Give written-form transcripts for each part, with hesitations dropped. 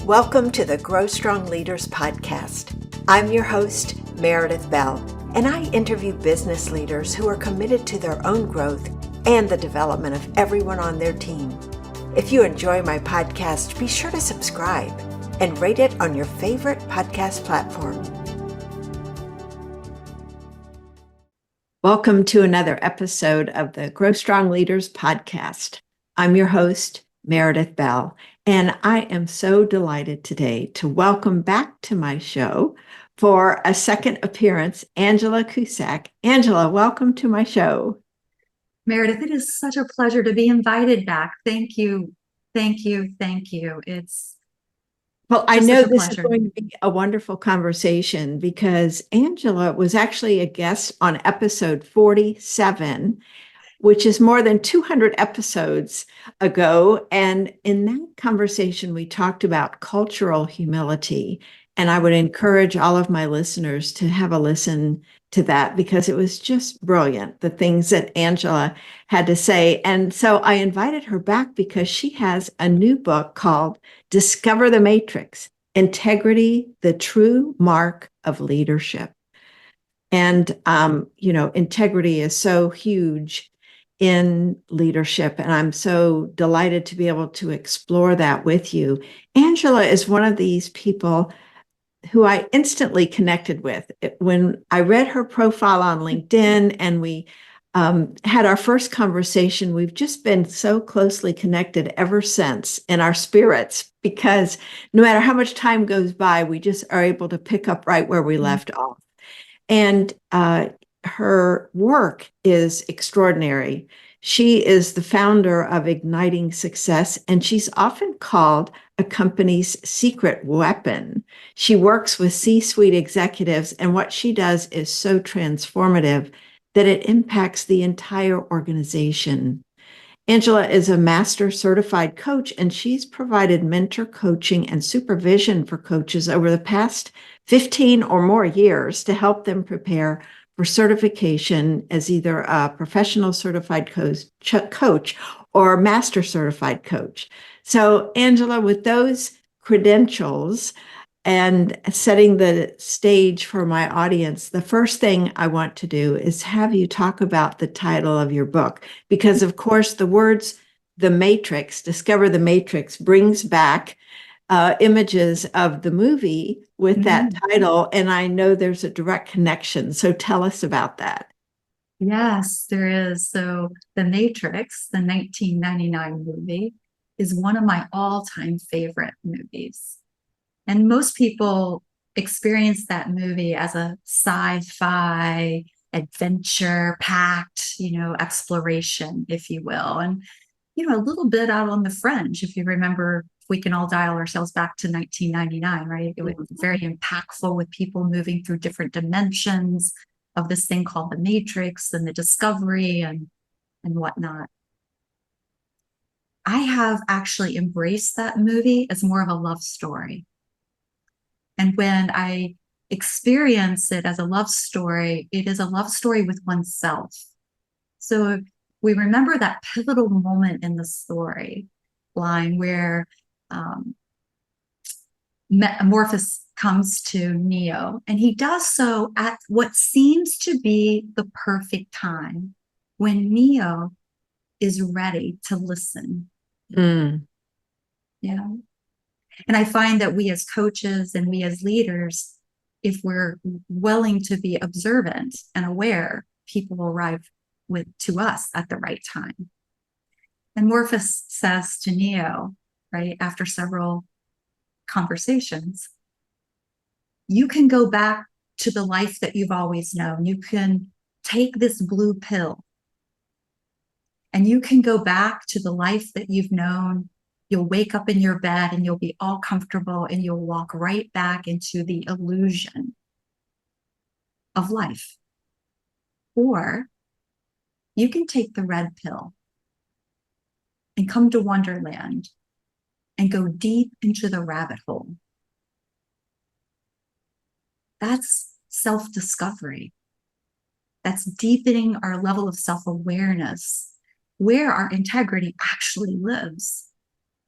Welcome to the Grow Strong Leaders podcast. I'm your host, Meredith Bell, and I interview business leaders who are committed to their own growth and the development of everyone on their team. If you enjoy my podcast, be sure to subscribe and rate it on your favorite podcast platform. Welcome to another episode of the Grow Strong Leaders podcast. I'm your host, Meredith Bell, and I am so delighted today to welcome back to my show for a second appearance, Angela Cusack. Angela, welcome to my show. Meredith, it is such a pleasure to be invited back. Thank you. Thank you. Thank you. I know this is going to be a wonderful conversation because Angela was actually a guest on episode 47, which is more than 200 episodes ago. And in that conversation, we talked about cultural humility. And I would encourage all of my listeners to have a listen to that because it was just brilliant, the things that Angela had to say. And so I invited her back because she has a new book called Discover the Matrix: Integrity, the True Mark of Leadership. And, integrity is so huge in leadership, and I'm so delighted to be able to explore that with you. Angela is one of these people who I instantly connected with. When I read her profile on LinkedIn and we had our first conversation, we've just been so closely connected ever since in our spirits, because no matter how much time goes by, we just are able to pick up right where we left off. And her work is extraordinary. She is the founder of Igniting Success, and she's often called a company's secret weapon. She works with C-suite executives, and what she does is so transformative that it impacts the entire organization. Angela is a master certified coach, and she's provided mentor coaching and supervision for coaches over the past 15 or more years to help them prepare for certification as either a professional certified coach or master certified coach. So, Angela, with those credentials and setting the stage for my audience, the first thing I want to do is have you talk about the title of your book, because of course the words "The Matrix," Discover the Matrix, brings back images of the movie with that title, and I know there's a direct connection. So tell us about that. Yes, there is. So The Matrix, the 1999 movie, is one of my all-time favorite movies. And most people experience that movie as a sci-fi, adventure-packed, exploration, if you will. And, a little bit out on the fringe, if you remember. We can all dial ourselves back to 1999, right? It was very impactful with people moving through different dimensions of this thing called the Matrix and the discovery and whatnot. I have actually embraced that movie as more of a love story. And when I experience it as a love story, it is a love story with oneself. So we remember that pivotal moment in the story line where Morpheus comes to Neo, and he does so at what seems to be the perfect time when Neo is ready to listen. Yeah. And I find that we as coaches and we as leaders, if we're willing to be observant and aware, people will arrive to us at the right time. And Morpheus says to Neo, right, after several conversations, you can go back to the life that you've always known. You can take this blue pill and you can go back to the life that you've known. You'll wake up in your bed and you'll be all comfortable and you'll walk right back into the illusion of life. Or you can take the red pill and come to Wonderland and go deep into the rabbit hole. That's self-discovery. That's deepening our level of self-awareness, where our integrity actually lives.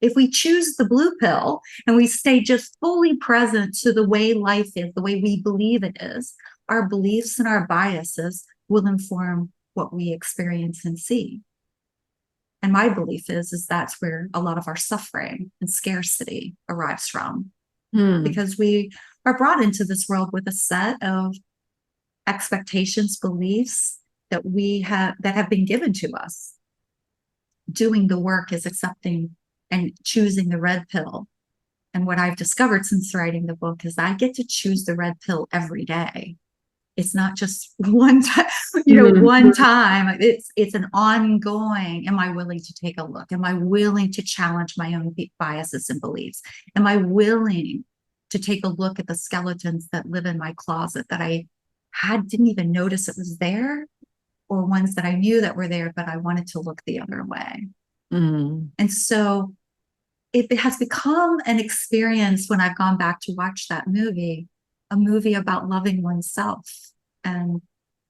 If we choose the blue pill and we stay just fully present to the way life is, the way we believe it is, our beliefs and our biases will inform what we experience and see. And my belief is that's where a lot of our suffering and scarcity arrives from. Because we are brought into this world with a set of expectations, beliefs that have been given to us. Doing the work is accepting and choosing the red pill. And what I've discovered since writing the book is I get to choose the red pill every day. It's not just one time, one time. It's an ongoing. Am I willing to take a look? Am I willing to challenge my own biases and beliefs? Am I willing to take a look at the skeletons that live in my closet that I didn't even notice it was there, or ones that I knew that were there, but I wanted to look the other way. And so it has become an experience when I've gone back to watch that movie, a movie about loving oneself and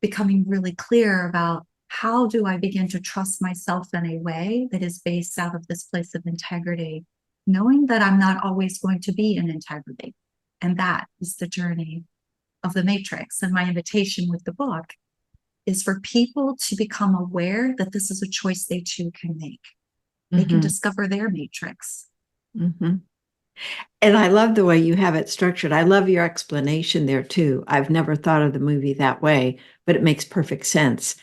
becoming really clear about how do I begin to trust myself in a way that is based out of this place of integrity, knowing that I'm not always going to be in integrity. And that is the journey of the matrix. And my invitation with the book is for people to become aware that this is a choice they too can make. They can discover their matrix. And I love the way you have it structured. I love your explanation there too. I've never thought of the movie that way, but it makes perfect sense.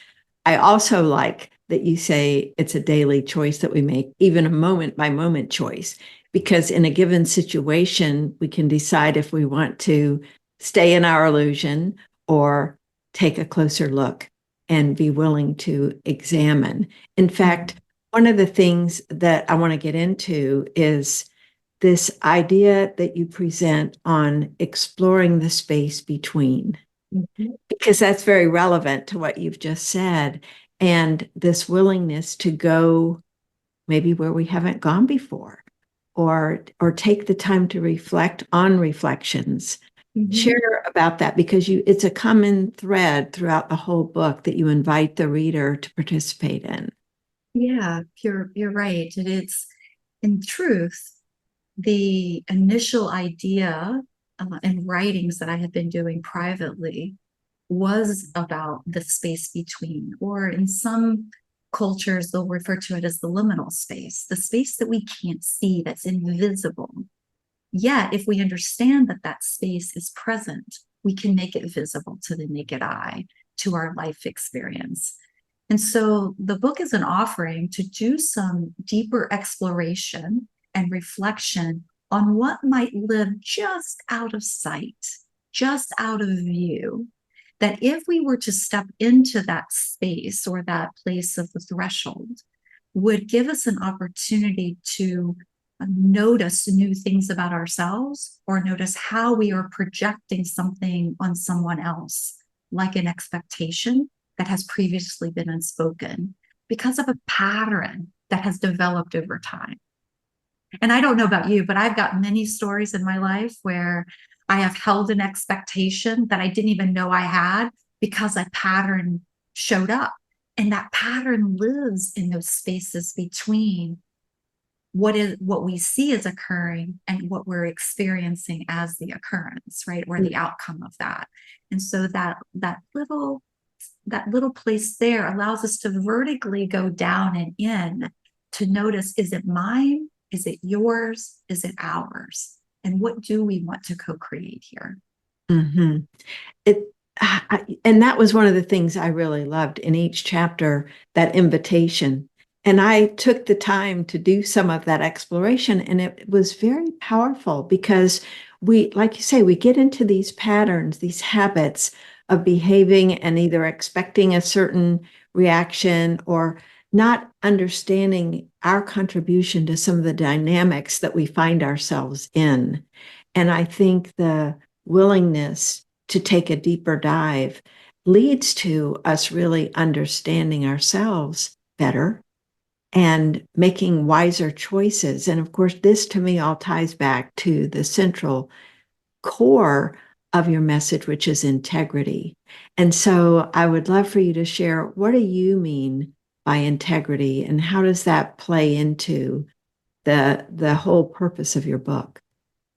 I also like that you say it's a daily choice that we make, even a moment by moment choice, because in a given situation, we can decide if we want to stay in our illusion or take a closer look and be willing to examine. In fact, one of the things that I want to get into is this idea that you present on exploring the space between, because that's very relevant to what you've just said, and this willingness to go maybe where we haven't gone before, or take the time to reflect on reflections. Share about that, because it's a common thread throughout the whole book that you invite the reader to participate in. Yeah, you're right. And it's, in truth, the initial idea and writings that I had been doing privately was about the space between, or in some cultures, they'll refer to it as the liminal space, the space that we can't see, that's invisible. Yet, if we understand that that space is present, we can make it visible to the naked eye, to our life experience. And so the book is an offering to do some deeper exploration and reflection on what might live just out of sight, just out of view. That if we were to step into that space or that place of the threshold, would give us an opportunity to notice new things about ourselves, or notice how we are projecting something on someone else, like an expectation that has previously been unspoken because of a pattern that has developed over time. And I don't know about you, but I've got many stories in my life where I have held an expectation that I didn't even know I had because a pattern showed up. And that pattern lives in those spaces between what we see is occurring and what we're experiencing as the occurrence, right? Or the outcome of that. And so that little place there allows us to vertically go down and in to notice, is it mine? Is it yours? Is it ours? And what do we want to co-create here? And that was one of the things I really loved in each chapter, that invitation. And I took the time to do some of that exploration, and it was very powerful because we, like you say, we get into these patterns, these habits of behaving and either expecting a certain reaction or not understanding our contribution to some of the dynamics that we find ourselves in. And I think the willingness to take a deeper dive leads to us really understanding ourselves better and making wiser choices. And of course, this to me all ties back to the central core of your message, which is integrity. And so I would love for you to share, what do you mean by integrity, and how does that play into the whole purpose of your book?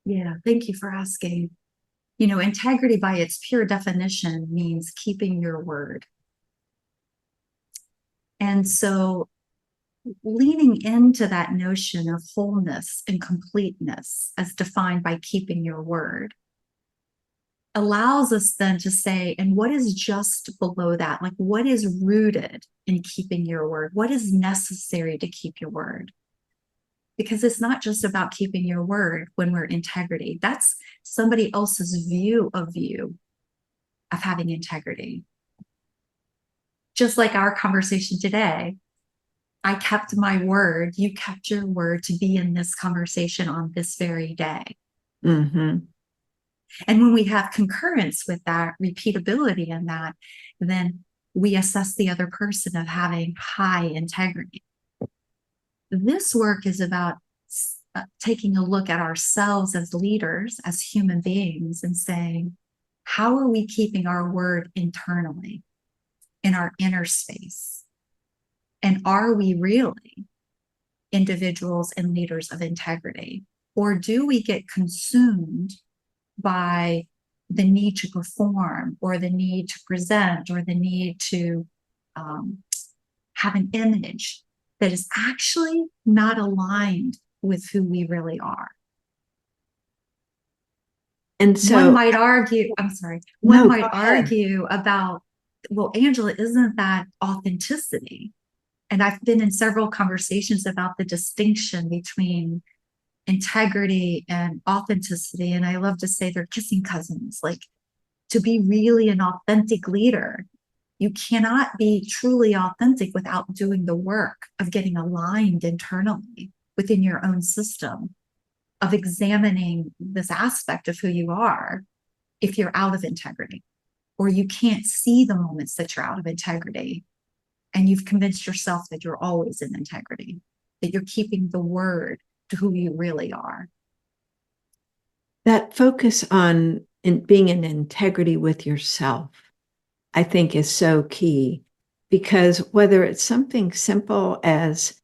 Yeah, thank you for asking. You know, integrity by its pure definition means keeping your word. And so leaning into that notion of wholeness and completeness as defined by keeping your word allows us then to say, and what is just below that? Like, what is rooted in keeping your word? What is necessary to keep your word? Because it's not just about keeping your word when we're integrity. That's somebody else's view of you of having integrity. Just like our conversation today, I kept my word, you kept your word to be in this conversation on this very day. Mm-hmm. And when we have concurrence with that, repeatability in that, then we assess the other person of having high integrity. This work is about taking a look at ourselves as leaders, as human beings, and saying, how are we keeping our word internally in our inner space? And are we really individuals and leaders of integrity? Or do we get consumed by the need to perform or the need to present or the need to have an image that is actually not aligned with who we really are? And so one might argue, I'm sorry, one no, might argue about, well, Angela, isn't that authenticity? And I've been in several conversations about the distinction between integrity and authenticity. And I love to say they're kissing cousins. Like, to be really an authentic leader, you cannot be truly authentic without doing the work of getting aligned internally within your own system, of examining this aspect of who you are if you're out of integrity, or you can't see the moments that you're out of integrity and you've convinced yourself that you're always in integrity, that you're keeping the word to who you really are. That focus on being in integrity with yourself, I think, is so key, because whether it's something simple as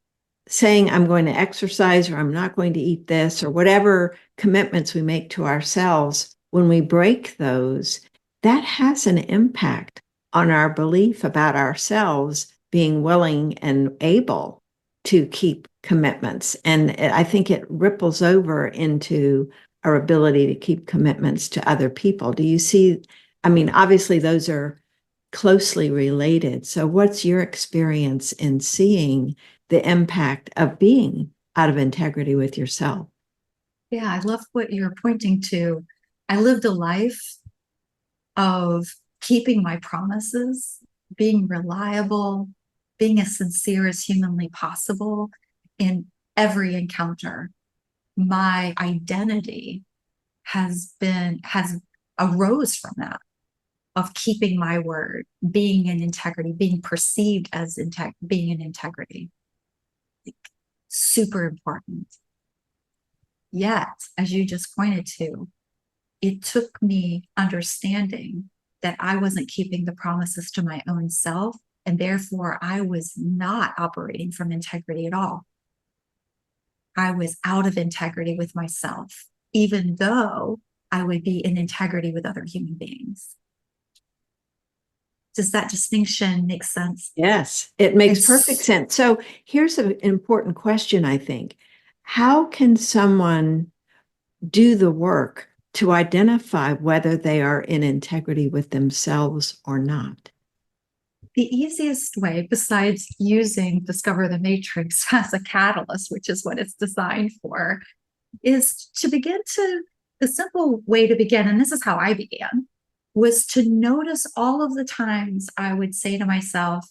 saying I'm going to exercise or I'm not going to eat this, or whatever commitments we make to ourselves, when we break those, that has an impact on our belief about ourselves being willing and able to keep commitments. And I think it ripples over into our ability to keep commitments to other people. Do you see? I mean, obviously, those are closely related. So, what's your experience in seeing the impact of being out of integrity with yourself? Yeah, I love what you're pointing to. I lived a life of keeping my promises, being reliable, being as sincere as humanly possible in every encounter. My identity has arose from that, of keeping my word, being in integrity, being perceived as being in integrity. Like, super important. Yet, as you just pointed to, it took me understanding that I wasn't keeping the promises to my own self, and therefore I was not operating from integrity at all. I was out of integrity with myself, even though I would be in integrity with other human beings. Does that distinction make sense? Yes, it makes perfect sense. So here's an important question, I think. How can someone do the work to identify whether they are in integrity with themselves or not? The easiest way, besides using Discover the Matrix as a catalyst, which is what it's designed for, is to begin to, the simple way to begin, and this is how I began, was to notice all of the times I would say to myself,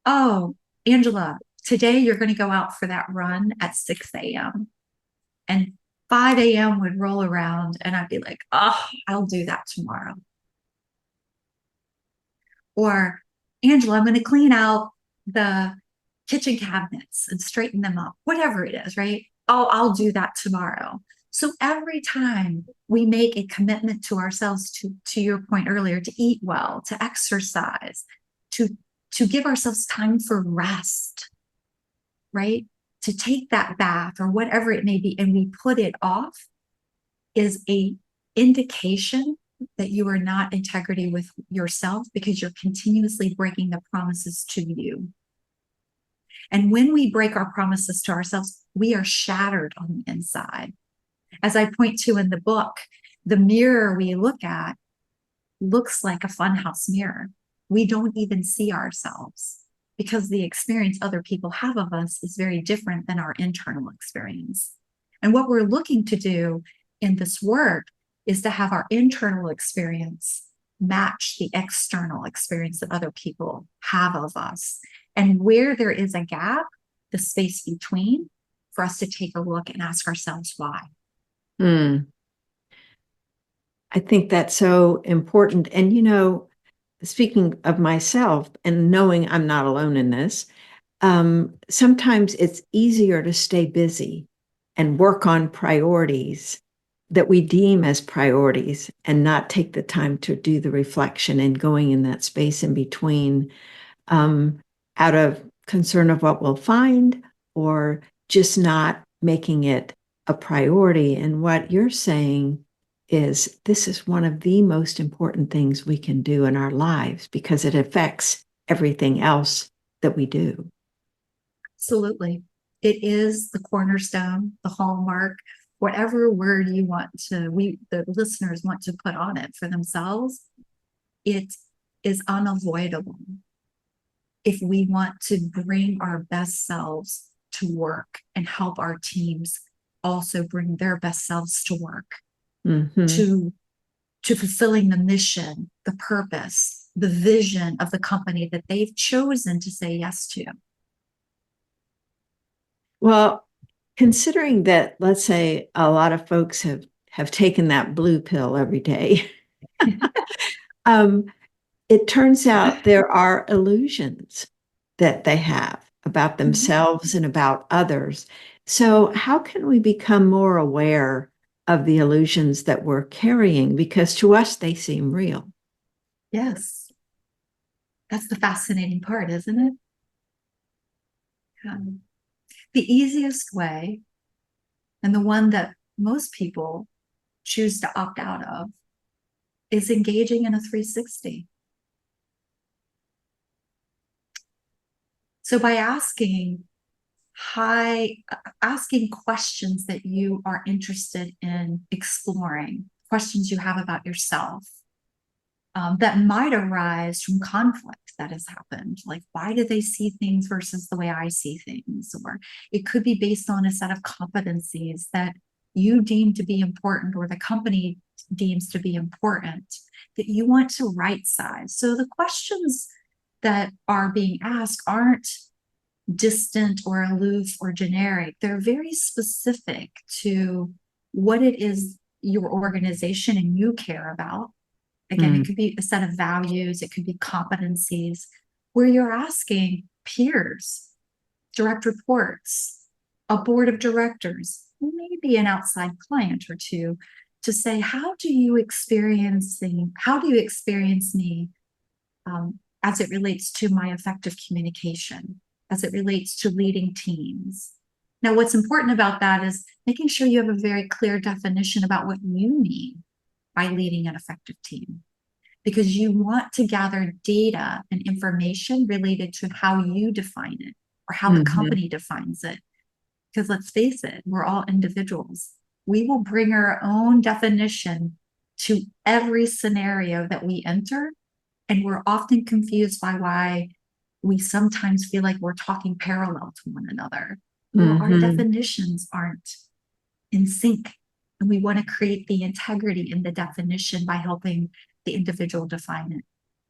oh, Angela, today you're going to go out for that run at 6 a.m. And 5 a.m. would roll around and I'd be like, oh, I'll do that tomorrow. Or, Angela, I'm going to clean out the kitchen cabinets and straighten them up, whatever it is, right? Oh, I'll do that tomorrow. So every time we make a commitment to ourselves, to your point earlier, to eat well, to exercise, to give ourselves time for rest, right? to take that bath or whatever it may be, and we put it off, is a indication that you are not integrity with yourself, because you're continuously breaking the promises to you. And when we break our promises to ourselves, we are shattered on the inside. As I point to in the book, the mirror we look at looks like a funhouse mirror. We don't even see ourselves, because the experience other people have of us is very different than our internal experience. And what we're looking to do in this work is to have our internal experience match the external experience that other people have of us. And where there is a gap, the space between, for us to take a look and ask ourselves why. I think that's so important. And, speaking of myself and knowing I'm not alone in this, sometimes it's easier to stay busy and work on priorities that we deem as priorities and not take the time to do the reflection and going in that space in between, out of concern of what we'll find, or just not making it a priority. And what you're saying is this is one of the most important things we can do in our lives, because it affects everything else that we do. Absolutely. It is the cornerstone, the hallmark, whatever word you want to, the listeners want to put on it for themselves. It is unavoidable if we want to bring our best selves to work and help our teams also bring their best selves to work, to fulfilling the mission, the purpose, the vision of the company that they've chosen to say yes to. Well, considering that, let's say a lot of folks have taken that blue pill every day, it turns out there are illusions that they have about themselves and about others. So how can we become more aware of the illusions that we're carrying? Because to us, they seem real. Yes. That's the fascinating part, isn't it? The easiest way, and the one that most people choose to opt out of, is engaging in a 360. So by asking questions that you are interested in exploring, questions you have about yourself, that might arise from conflict that has happened. Like, why do they see things versus the way I see things? Or it could be based on a set of competencies that you deem to be important, or the company deems to be important, that you want to right size. So the questions that are being asked aren't distant or aloof or generic. They're very specific to what it is your organization and you care about. Again, it could be a set of values, it could be competencies, where you're asking peers, direct reports, a board of directors, maybe an outside client or two, to say, how do you experience me as it relates to my effective communication, as it relates to leading teams? Now, what's important about that is making sure you have a very clear definition about what you mean by leading an effective team, because you want to gather data and information related to how you define it, or how the company defines it. Because let's face it, we're all individuals. We will bring our own definition to every scenario that we enter, and we're often confused by why we sometimes feel like we're talking parallel to one another. Well, our definitions aren't in sync, and we want to create the integrity in the definition by helping the individual define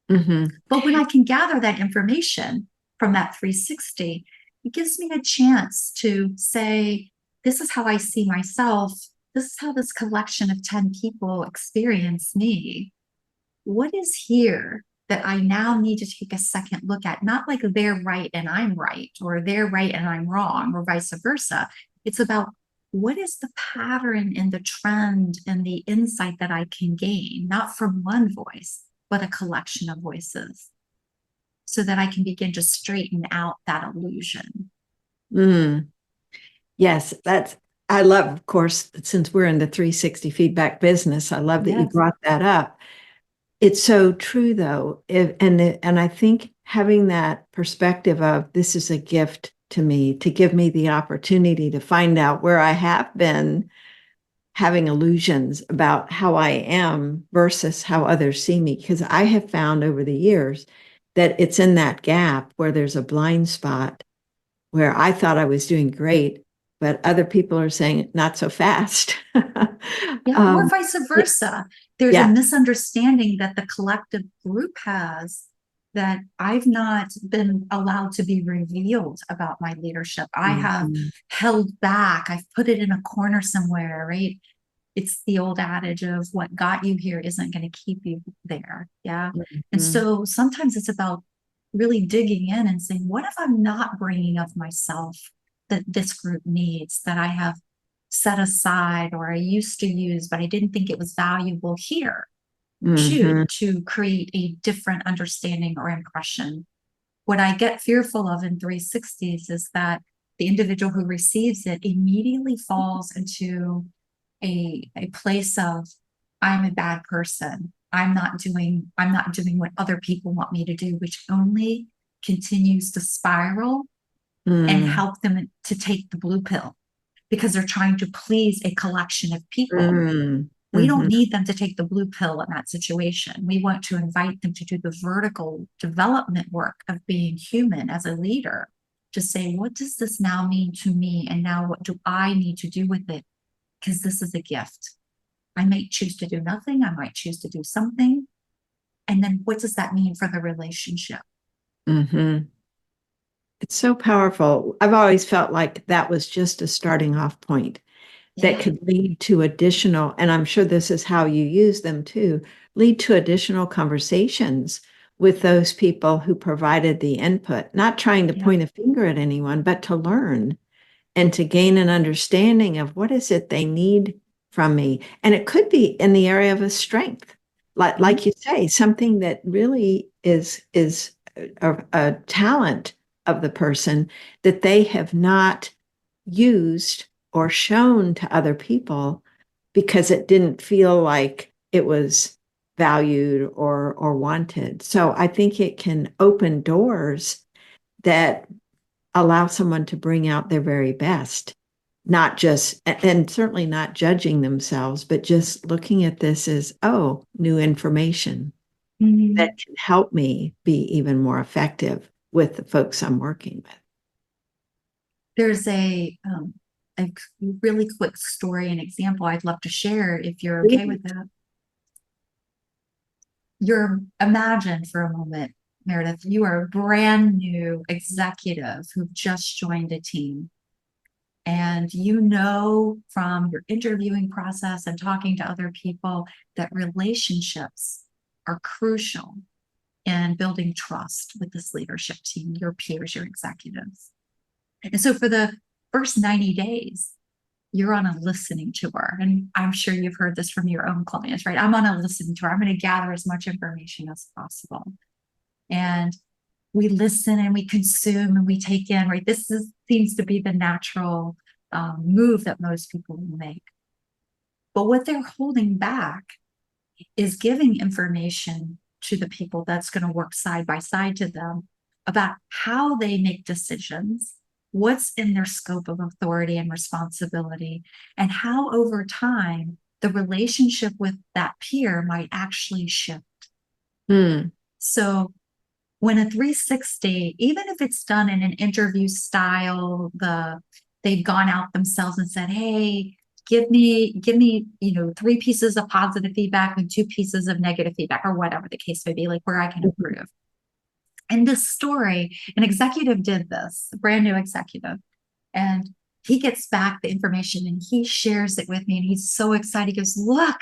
it. But when I can gather that information from that 360, it gives me a chance to say, this is how I see myself. This is how this collection of 10 people experience me. What is here that I now need to take a second look at? Not like they're right and I'm right, or they're right and I'm wrong, or vice versa. It's about, what is the pattern and the trend and the insight that I can gain, not from one voice, but a collection of voices, so that I can begin to straighten out that illusion. Yes, I love, of course, since we're in the 360 feedback business, I love that you Yes. brought that up. It's so true though. And I think having that perspective of this is a gift to me to give me the opportunity to find out where I have been having illusions about how I am versus how others see me. Because I have found over the years that it's in that gap where there's a blind spot where I thought I was doing great, but other people are saying not so fast. Yeah, or um, vice versa. There's a yeah. misunderstanding that the collective group has that I've not been allowed to be revealed about my leadership. I have Mhm. held back. I've put it in a corner somewhere, right? It's the old adage of what got you here isn't going to keep you there. Yeah. And Mhm. so sometimes it's about really digging in and saying, what if I'm not bringing of myself that this group needs, that I have set aside or I used to use, but I didn't think it was valuable here Mhm. to create a different understanding or impression. What I get fearful of in 360s is that the individual who receives it immediately falls into a place of I'm a bad person. I'm not doing what other people want me to do, which only continues to spiral and Mm. help them to take the blue pill because they're trying to please a collection of people. Mm. We don't Mhm. need them to take the blue pill in that situation. We want to invite them to do the vertical development work of being human as a leader, to say, what does this now mean to me? And now what do I need to do with it? Because this is a gift. I might choose to do nothing. I might choose to do something. And then what does that mean for the relationship? Mhm. It's so powerful. I've always felt like that was just a starting off point that Yeah. could lead to additional, and I'm sure this is how you use them too, lead to additional conversations with those people who provided the input, not trying to Yeah. point a finger at anyone, but to learn and to gain an understanding of what is it they need from me. And it could be in the area of a strength, like you say, something that really is a talent of the person that they have not used or shown to other people because it didn't feel like it was valued or wanted. So I think it can open doors that allow someone to bring out their very best, not just, and certainly not judging themselves, but just looking at this as, oh, new information that Mhm. can help me be even more effective with the folks I'm working with. There's a really quick story and example I'd love to share if you're okay Please. with that. Imagine for a moment, Meredith, you are a brand new executive who just joined a team. And you know from your interviewing process and talking to other people that relationships are crucial in building trust with this leadership team, your peers, your executives. And so for the first 90 days, you're on a listening tour. And I'm sure you've heard this from your own clients, right? I'm on a listening tour. I'm going to gather as much information as possible. And we listen and we consume and we take in, right? Seems to be the natural move that most people will make. But what they're holding back is giving information to the people that's going to work side by side to them about how they make decisions, what's in their scope of authority and responsibility, and how over time the relationship with that peer might actually shift. Hmm. So when a 360, even if it's done in an interview style, they've gone out themselves and said, hey, give me, three pieces of positive feedback and two pieces of negative feedback, or whatever the case may be, like where I can improve. In this story, an executive did this, a brand new executive, and he gets back the information and he shares it with me. And he's so excited. He goes, look,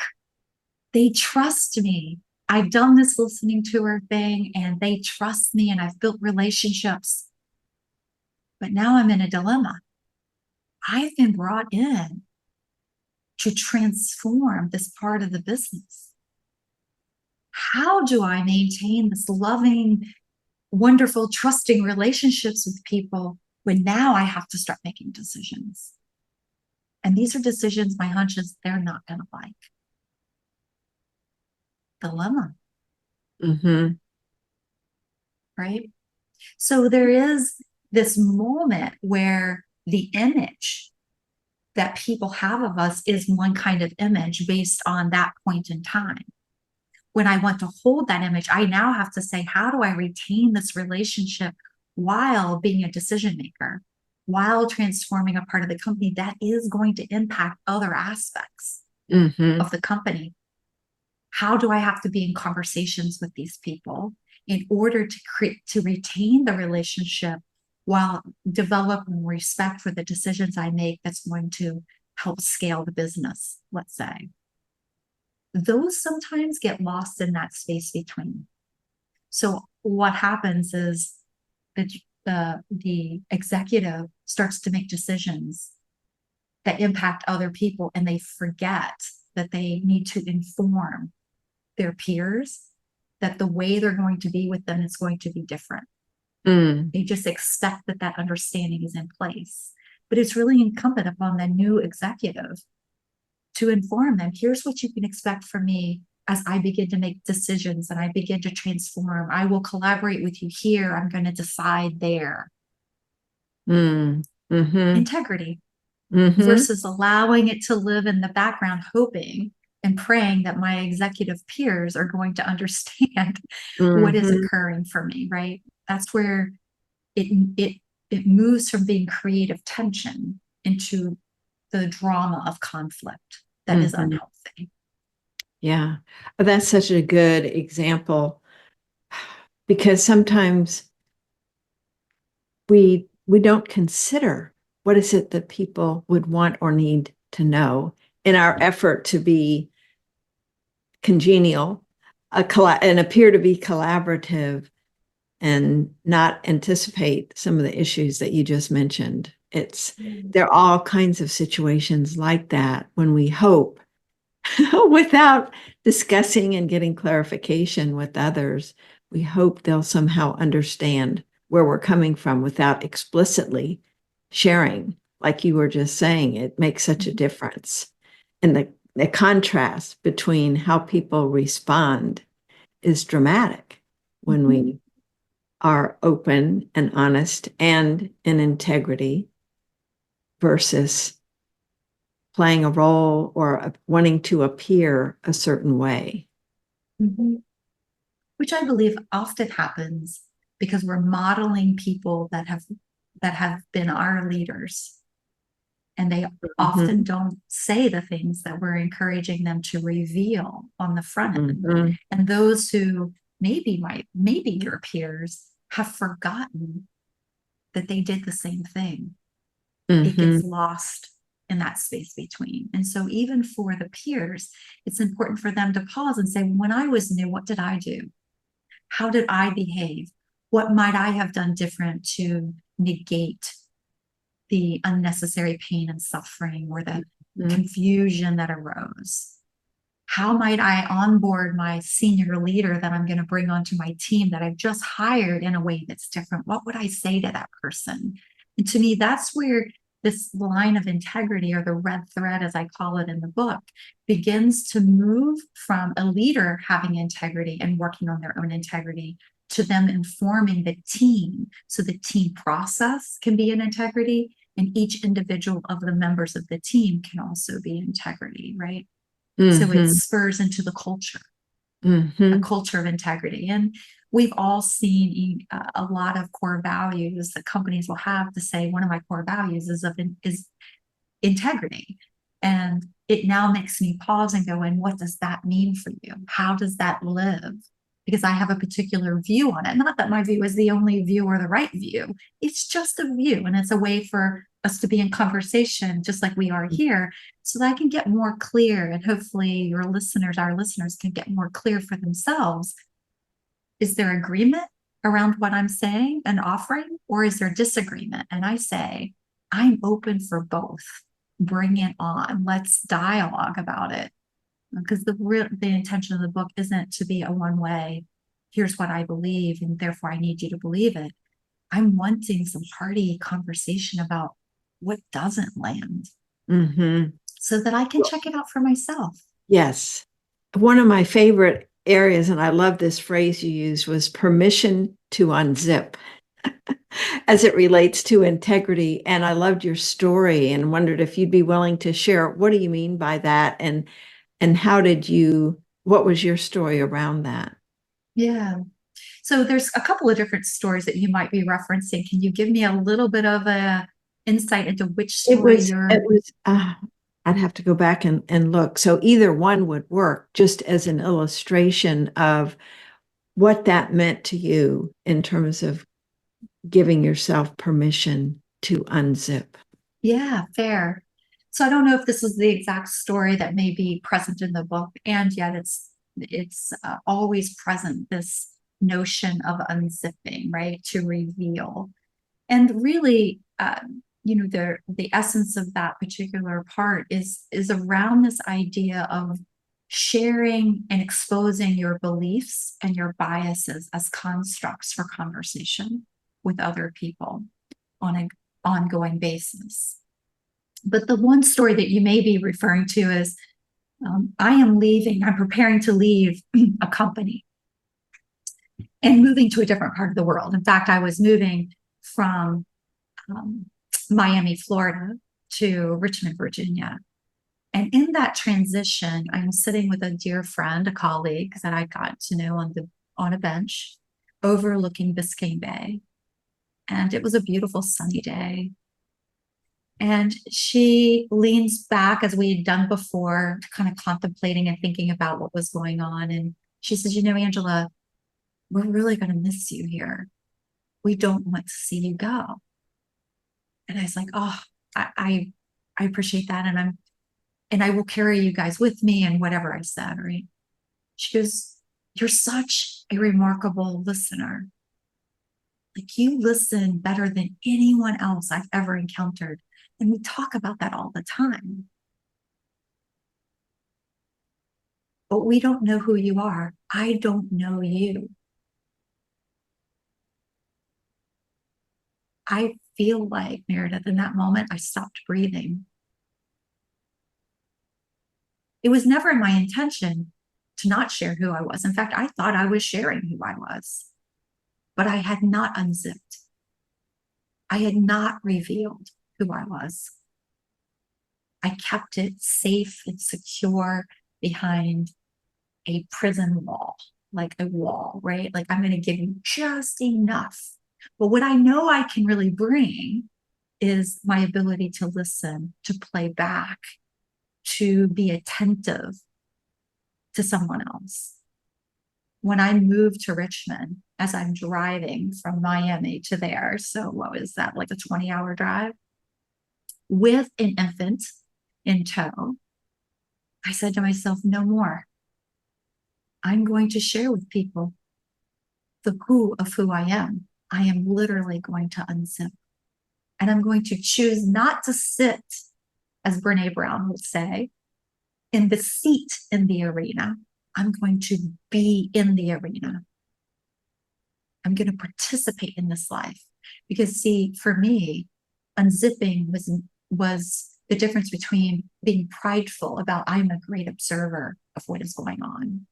they trust me. I've done this listening tour thing and they trust me and I've built relationships. But now I'm in a dilemma. I've been brought in to transform this part of the business. How do I maintain this loving, wonderful, trusting relationships with people when now I have to start making decisions? And these are decisions, my hunch is they're not going to like. Dilemma, right? So there is this moment where the image that people have of us is one kind of image based on that point in time. When I want to hold that image, I now have to say, how do I retain this relationship while being a decision maker, while transforming a part of the company that is going to impact other aspects of the company? How do I have to be in conversations with these people in order to retain the relationship while developing respect for the decisions I make that's going to help scale the business, let's say? Those sometimes get lost in that space between. So what happens is the executive starts to make decisions that impact other people, and they forget that they need to inform their peers that the way they're going to be with them is going to be different. They just expect that that understanding is in place. But it's really incumbent upon the new executive to inform them, here's what you can expect from me as I begin to make decisions and I begin to transform. I will collaborate with you here. I'm going to decide there. Integrity versus allowing it to live in the background, hoping and praying that my executive peers are going to understand what is occurring for me, right? That's where it moves from being creative tension into the drama of conflict that is unhealthy. Yeah, that's such a good example, because sometimes we don't consider what is it that people would want or need to know in our effort to be congenial and appear to be collaborative and not anticipate some of the issues that you just mentioned. There are all kinds of situations like that when we hope without discussing and getting clarification with others, we hope they'll somehow understand where we're coming from without explicitly sharing. Like you were just saying, it makes such a difference. And the contrast between how people respond is dramatic when we are open and honest and in integrity versus playing a role or wanting to appear a certain way. Which I believe often happens because we're modeling people that have been our leaders. And they often don't say the things that we're encouraging them to reveal on the front end. And those who maybe your peers have forgotten that they did the same thing. It gets lost in that space between. And so even for the peers, it's important for them to pause and say, when I was new, what did I do? How did I behave? What might I have done different to negate the unnecessary pain and suffering or the confusion that arose? How might I onboard my senior leader that I'm going to bring onto my team that I've just hired in a way that's different? What would I say to that person? And to me, that's where this line of integrity, or the red thread, as I call it in the book, begins to move from a leader having integrity and working on their own integrity to them informing the team, so the team process can be in integrity, and each individual of the members of the team can also be integrity, right? So it spurs into the culture, a culture of integrity. And we've all seen a lot of core values that companies will have to say, one of my core values is integrity. And it now makes me pause and go, and what does that mean for you? How does that live? Because I have a particular view on it. Not that my view is the only view or the right view. It's just a view. And it's a way for us to be in conversation, just like we are here, so that I can get more clear. And hopefully our listeners can get more clear for themselves. Is there agreement around what I'm saying and offering, or is there disagreement? And I say, I'm open for both. Bring it on. Let's dialogue about it. Because the intention of the book isn't to be a one-way, here's what I believe, and therefore I need you to believe it. I'm wanting some hearty conversation about what doesn't land. Mm-hmm. so that I can check it out for myself. Yes. One of my favorite areas, and I love this phrase you used, was permission to unzip as it relates to integrity. And I loved your story and wondered if you'd be willing to share what do you mean by that, and what was your story around that? Yeah. So there's a couple of different stories that you might be referencing. Can you give me a little bit of a insight into which It story was, you're? it was, I'd have to go back and look. So either one would work just as an illustration of what that meant to you in terms of giving yourself permission to unzip. Yeah, fair. So I don't know if this is the exact story that may be present in the book, and yet it's always present, this notion of unzipping, right, to reveal. And really, the essence of that particular part is around this idea of sharing and exposing your beliefs and your biases as constructs for conversation with other people on an ongoing basis. But the one story that you may be referring to is I'm preparing to leave a company and moving to a different part of the world. In fact, I was moving from um, Miami, Florida to Richmond, Virginia. And in that transition, I'm sitting with a dear friend, a colleague that I got to know on a bench overlooking Biscayne Bay. And it was a beautiful sunny day. And she leans back as we had done before, kind of contemplating and thinking about what was going on. And she says, Angela, we're really going to miss you here. We don't want to see you go. And I was like, oh, I appreciate that. And I will carry you guys with me and whatever I said, right? She goes, you're such a remarkable listener. Like you listen better than anyone else I've ever encountered. And we talk about that all the time. But we don't know who you are. I don't know you. I feel like, Meredith, in that moment, I stopped breathing. It was never my intention to not share who I was. In fact, I thought I was sharing who I was, but I had not unzipped. I had not revealed who I was. I kept it safe and secure behind a prison wall, like a wall, right? Like I'm going to give you just enough. But what I know I can really bring is my ability to listen, to play back, to be attentive to someone else. When I moved to Richmond, as I'm driving from Miami to there, so what was that, like a 20-hour drive with an infant in tow, I said to myself, no more. I'm going to share with people the who of who I am. I am literally going to unzip. And I'm going to choose not to sit, as Brene Brown would say, in the seat in the arena. I'm going to be in the arena. I'm going to participate in this life. Because see, for me, unzipping was the difference between being prideful about I'm a great observer of what is going on.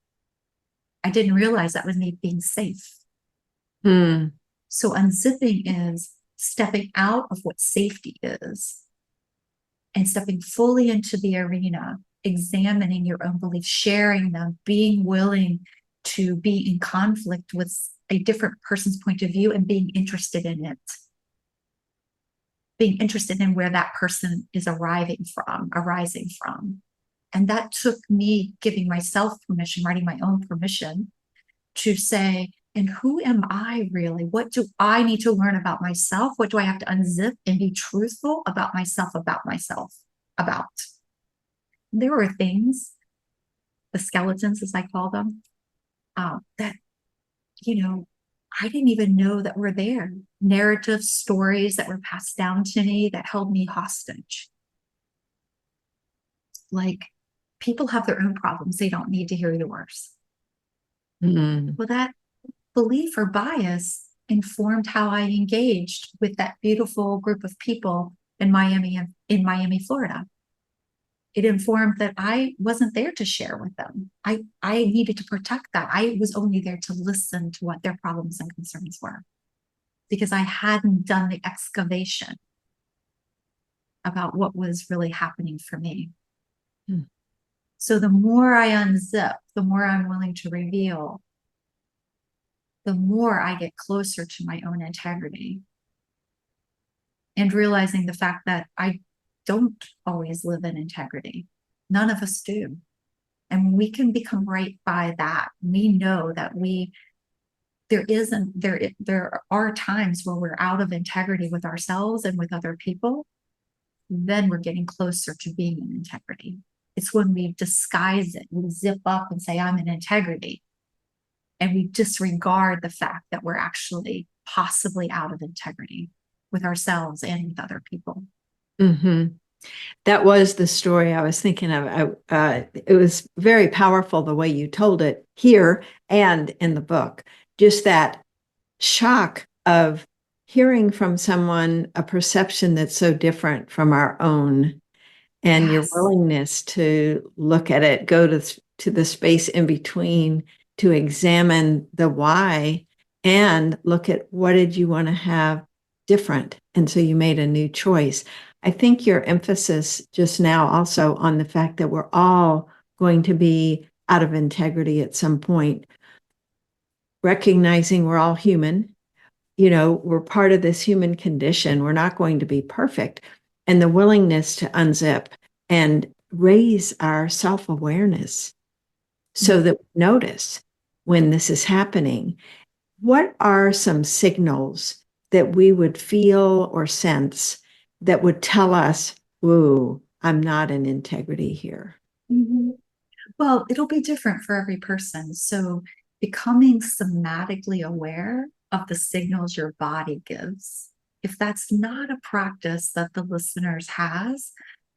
I didn't realize that was me being safe. Hmm. So unzipping is stepping out of what safety is and stepping fully into the arena, examining your own beliefs, sharing them, being willing to be in conflict with a different person's point of view and being interested in it. Being interested in where that person is arising from. And that took me giving myself permission, writing my own permission to say, and who am I really? What do I need to learn about myself? What do I have to unzip and be truthful about myself, about? There were things, the skeletons, as I call them, that, I didn't even know that were there. Narrative stories that were passed down to me that held me hostage. Like, people have their own problems. They don't need to hear yours. Mm-hmm. Well, that belief or bias informed how I engaged with that beautiful group of people in Miami, Florida. It informed that I wasn't there to share with them. I needed to protect that. I was only there to listen to what their problems and concerns were because I hadn't done the excavation about what was really happening for me. Hmm. So the more I unzip, the more I'm willing to reveal, the more I get closer to my own integrity and realizing the fact that I don't always live in integrity. None of us do. And we can become right by that. We know that there are times where we're out of integrity with ourselves and with other people. Then we're getting closer to being in integrity. It's when we disguise it, we zip up and say, I'm in integrity. And we disregard the fact that we're actually possibly out of integrity with ourselves and with other people. Mm-hmm. That was the story I was thinking of. It was very powerful the way you told it here and in the book. Just that shock of hearing from someone a perception that's so different from our own, and your Yes. willingness to look at it, go to the space in between to examine the why and look at what did you want to have different. And so you made a new choice. I think your emphasis just now also on the fact that we're all going to be out of integrity at some point, recognizing we're all human, we're part of this human condition. We're not going to be perfect. And the willingness to unzip and raise our self-awareness so that we notice when this is happening. What are some signals that we would feel or sense that would tell us, whoa, I'm not in integrity here? Mm-hmm. Well, it'll be different for every person. So becoming somatically aware of the signals your body gives. If that's not a practice that the listeners have,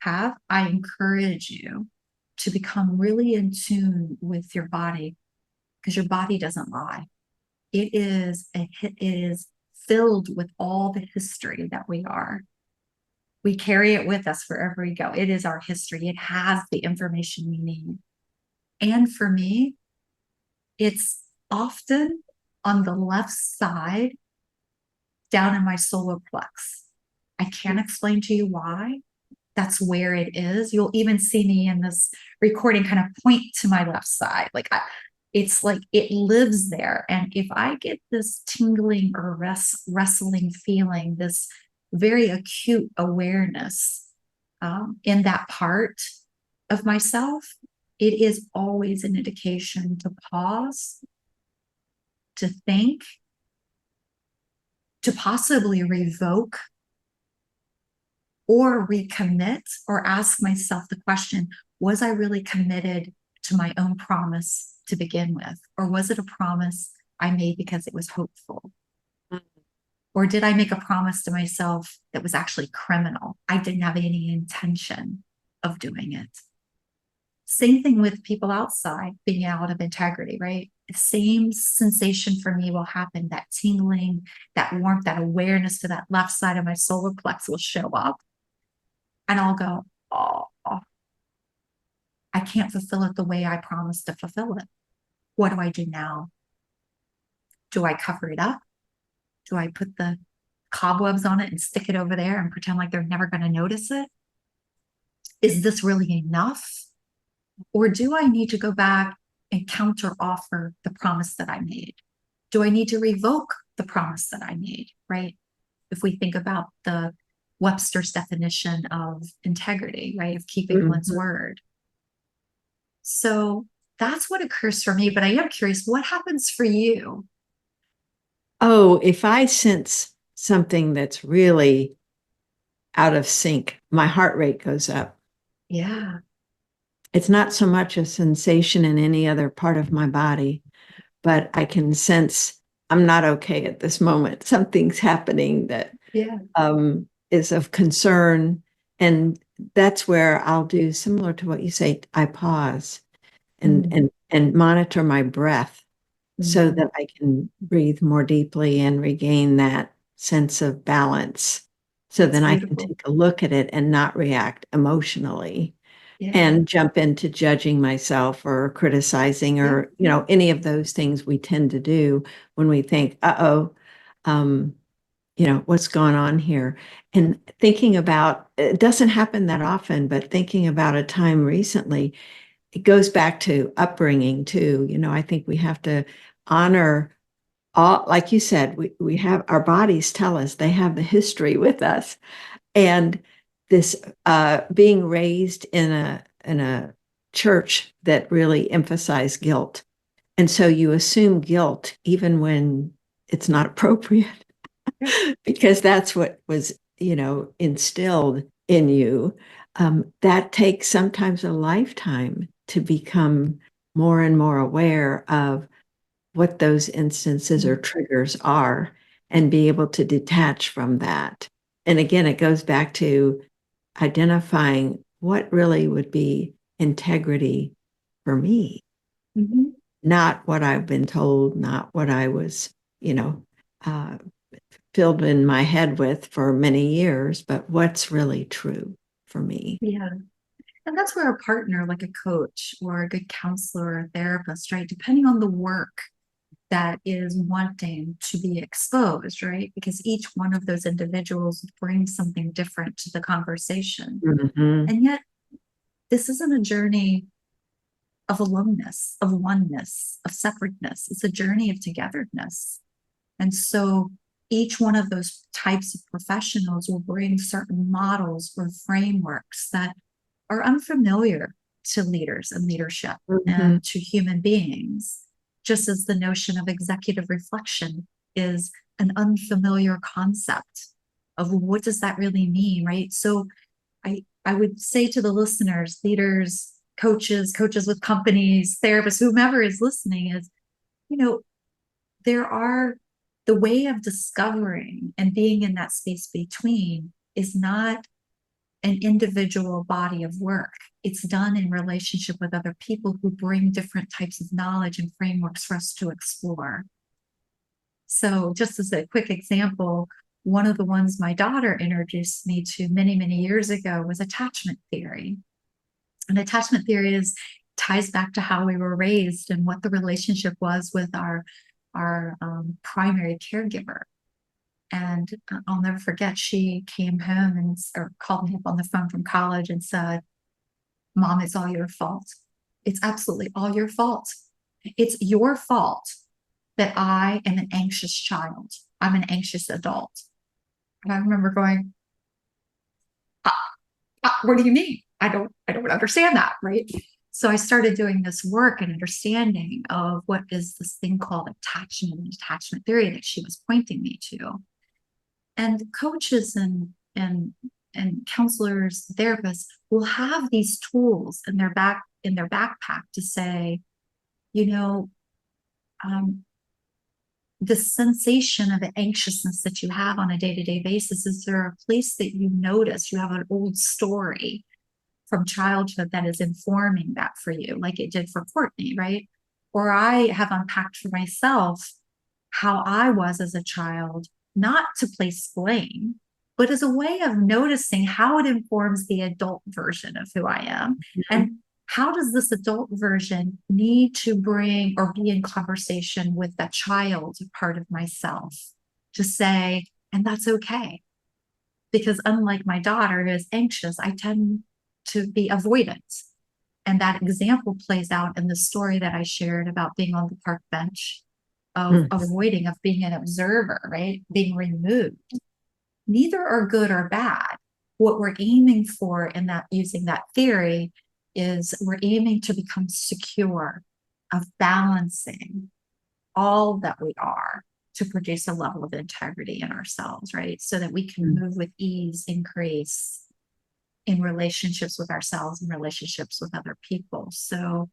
I encourage you to become really in tune with your body because your body doesn't lie. It is filled with all the history that we are. We carry it with us wherever we go. It is our history. It has the information we need. And for me, it's often on the left side down in my solar plex. I can't explain to you why. That's where it is. You'll even see me in this recording kind of point to my left side. It's like it lives there. And if I get this tingling or wrestling feeling, this very acute awareness in that part of myself, it is always an indication to pause, to think, to possibly revoke or recommit or ask myself the question, was I really committed to my own promise to begin with? Or was it a promise I made because it was hopeful? Or did I make a promise to myself that was actually criminal? I didn't have any intention of doing it. Same thing with people outside being out of integrity, right? The same sensation for me will happen. That tingling, that warmth, that awareness to that left side of my solar plex will show up. And I'll go, oh, I can't fulfill it the way I promised to fulfill it. What do I do now? Do I cover it up? Do I put the cobwebs on it and stick it over there and pretend like they're never going to notice it? Is this really enough? Or do I need to go back and counter offer the promise that I made? Do I need to revoke the promise that I made, right? If we think about the Webster's definition of integrity, right? Of keeping one's word. So that's what occurs for me, but I am curious, what happens for you? Oh, if I sense something that's really out of sync, my heart rate goes up. Yeah. It's not so much a sensation in any other part of my body, but I can sense I'm not okay at this moment. Something's happening that is of concern. And that's where I'll do similar to what you say. I pause and monitor my breath so that I can breathe more deeply and regain that sense of balance. So then I can take a look at it and not react emotionally. and jump into judging myself or criticizing or, any of those things we tend to do when we think, what's going on here? And thinking about, it doesn't happen that often, but thinking about a time recently, it goes back to upbringing too. I think we have to honor all, like you said, we have our bodies tell us they have the history with us. And this being raised in a church that really emphasized guilt. And so you assume guilt even when it's not appropriate because that's what was, instilled in you. That takes sometimes a lifetime to become more and more aware of what those instances or triggers are and be able to detach from that. And again, it goes back to identifying what really would be integrity for me, not what I've been told, not what I was, uh, filled in my head with for many years, but what's really true for me. Yeah. And that's where a partner, like a coach or a good counselor or a therapist, right? Depending on the work that is wanting to be exposed, right? Because each one of those individuals brings something different to the conversation. And yet, this isn't a journey of aloneness, of oneness, of separateness. It's a journey of togetherness. And so each one of those types of professionals will bring certain models or frameworks that are unfamiliar to leaders and leadership and to human beings, just as the notion of executive reflection is an unfamiliar concept of what does that really mean, right? So I would say to the listeners, leaders, coaches with companies, therapists, whomever is listening is, there are the way of discovering and being in that space between is not an individual body of work. It's done in relationship with other people who bring different types of knowledge and frameworks for us to explore. So just as a quick example, one of the ones my daughter introduced me to many, many years ago was attachment theory. And attachment theory ties back to how we were raised and what the relationship was with our primary caregiver. And I'll never forget, she came home or called me up on the phone from college and said, "Mom, it's all your fault. It's absolutely all your fault. It's your fault that I am an anxious child. I'm an anxious adult." And I remember going, what do you mean? I don't understand that, right? So I started doing this work and understanding of what is this thing called attachment and attachment theory that she was pointing me to. And coaches and counselors, therapists will have these tools in their backpack to say, the sensation of the anxiousness that you have on a day-to-day basis, is there a place that you notice you have an old story from childhood that is informing that for you, like it did for Courtney, right? Or I have unpacked for myself how I was as a child, not to place blame, but as a way of noticing how it informs the adult version of who I am. And how does this adult version need to bring or be in conversation with that child part of myself to say, and that's okay. Because unlike my daughter who is anxious, I tend to be avoidant. And that example plays out in the story that I shared about being on the park bench, of avoiding, of being an observer, right? Being removed. Neither are good or bad. What we're aiming for in that, using that theory, is we're aiming to become secure of balancing all that we are to produce a level of integrity in ourselves, right? So that we can move with ease and grace in relationships with ourselves and relationships with other people. So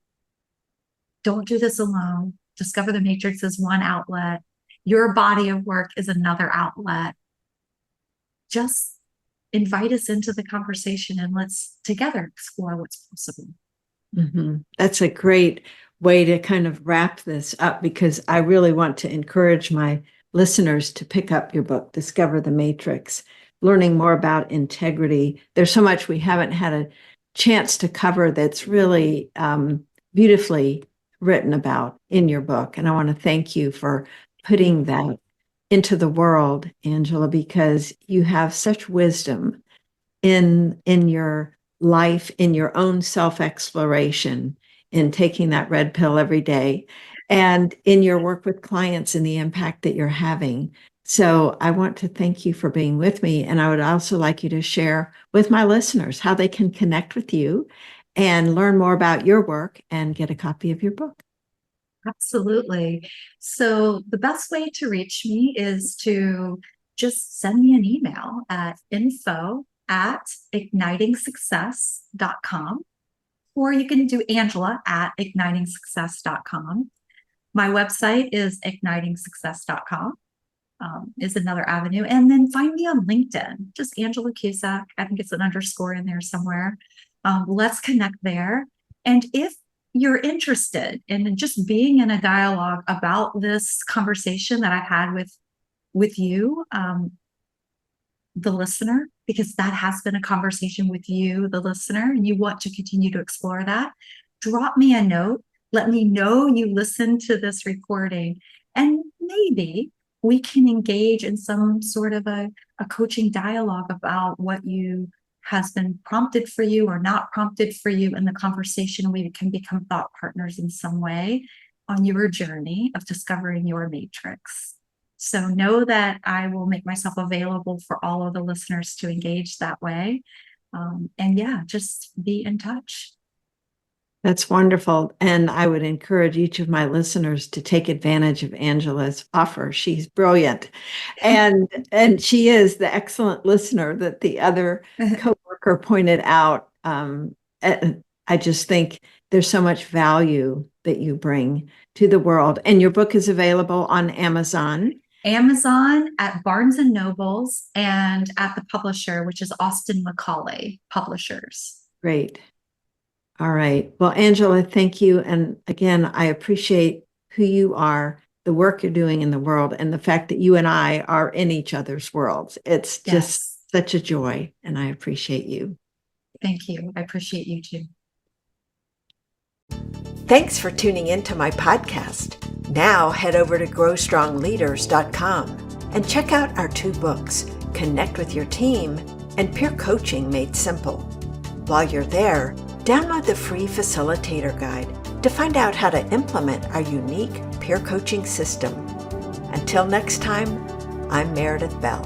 don't do this alone. Discover the Matrix is one outlet. Your body of work is another outlet. Just invite us into the conversation and let's together explore what's possible. That's a great way to kind of wrap this up, because I really want to encourage my listeners to pick up your book, Discover the Matrix, learning more about integrity. There's so much we haven't had a chance to cover that's really beautifully written about in your book. And I want to thank you for putting that into the world, Angela, because you have such wisdom in your life, in your own self-exploration, in taking that red pill every day, and in your work with clients and the impact that you're having. So I want to thank you for being with me. And I would also like you to share with my listeners how they can connect with you and learn more about your work and get a copy of your book. Absolutely. So the best way to reach me is to just send me an email at info@ignitingsuccess.com, or you can do Angela@ignitingsuccess.com. My website is ignitingsuccess.com. Is another avenue. And then find me on LinkedIn, just Angela Cusack. I think it's an underscore in there somewhere. Let's connect there. And if you're interested in just being in a dialogue about this conversation that I had with you, the listener, because that has been a conversation with you, the listener, and you want to continue to explore that, drop me a note. Let me know you listened to this recording, and maybe we can engage in some sort of a coaching dialogue about what you has been prompted for you or not prompted for you in the conversation. We can become thought partners in some way on your journey of discovering your matrix. So know that I will make myself available for all of the listeners to engage that way. And yeah, just be in touch. That's wonderful. And I would encourage each of my listeners to take advantage of Angela's offer. She's brilliant. And she is the excellent listener that the other coworker pointed out. I just think there's so much value that you bring to the world. And your book is available on Amazon. Amazon, at Barnes and Nobles, and at the publisher, which is Austin Macaulay Publishers. Great. All right. Well, Angela, thank you. And again, I appreciate who you are, the work you're doing in the world, and the fact that you and I are in each other's worlds. It's just such a joy, and I appreciate you. Thank you. I appreciate you too. Thanks for tuning into my podcast. Now head over to growstrongleaders.com and check out our 2 books, Connect with Your Team and Peer Coaching Made Simple. While you're there, download the free facilitator guide to find out how to implement our unique peer coaching system. Until next time, I'm Meredith Bell.